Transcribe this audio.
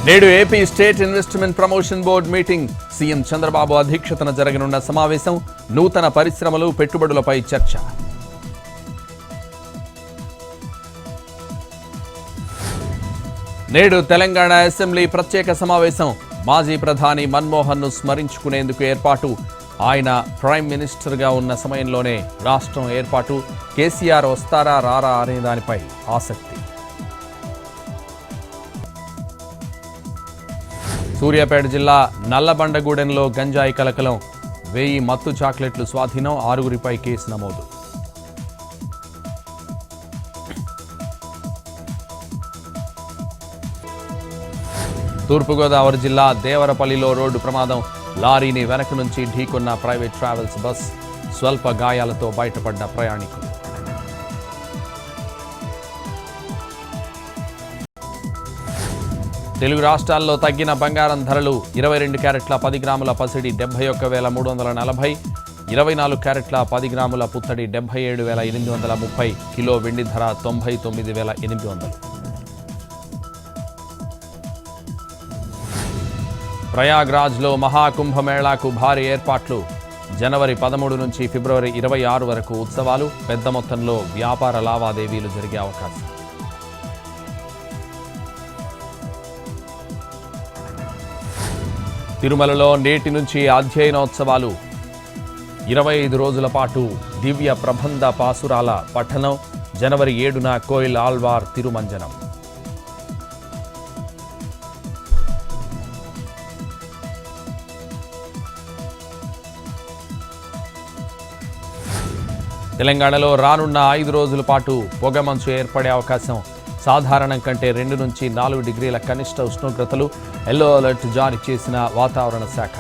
నేడు AP state investment promotion board meeting. CM Chandrababu అధ్యక్షతన జరగనున్న సమావేశం. నూతన పరిశ్రమలు, పెట్టుబడులపై చర్చ. నేడు తెలంగాణ అసెంబ్లీ ప్రత్యేక సమావేశం. మాజీ ప్రధాని మన్మోహన్ను స్మరించుకునేందుకు ఏర్పాటు. ఆయన ప్రైమ్ మినిస్టర్గా ఉన్న సమయంలోనే రాష్ట్రం ఏర్పాటు. కేసీఆర్ వస్తారా రారా అనే దానిపై ఆసక్తి. సూర్యాపేట జిల్లా నల్లబండగూడెంలో గంజాయి కలకలం. 1000 మత్తు చాక్లెట్లు స్వాధీనం. 6గురిపై కేసు నమోదు. తూర్పుగోదావరి జిల్లా దేవరపల్లిలో రోడ్డు ప్రమాదం. లారీని వెనక నుంచి ఢీకొన్న ప్రైవేట్ ట్రావెల్స్ బస్. స్వల్ప గాయాలతో బయటపడ్డ ప్రయాణికులు. తెలుగు రాష్ట్రాల్లో తగ్గిన బంగారం ధరలు. 22 క్యారెట్ల 10 గ్రాముల పసిడి 71,340, 24 క్యారెట్ల 10 గ్రాముల పుత్తడి 77,830, కిలో వెండి ధర 99,800. ప్రయాగ్రాజ్లో మహాకుంభమేళాకు భారీ ఏర్పాట్లు. జనవరి 13 నుంచి ఫిబ్రవరి 26 వరకు ఉత్సవాలు. పెద్ద మొత్తంలో వ్యాపార లావాదేవీలు జరిగే అవకాశం. తిరుమలలో నేటి నుంచి అధ్యయనోత్సవాలు. 25 రోజుల పాటు దివ్య ప్రబంధ పాసురాల పఠనం. జనవరి 7న కోయిల్ ఆళ్వార్ తిరుమంజనం. తెలంగాణలో రానున్న 5 రోజుల పాటు పొగమంచు ఏర్పడే అవకాశం. సాధారణం కంటే 2 నుంచి 4 డిగ్రీల కనిష్ట ఉష్ణోగ్రతలు. ఎల్లో అలర్ట్ జారీ చేసిన వాతావరణ శాఖ.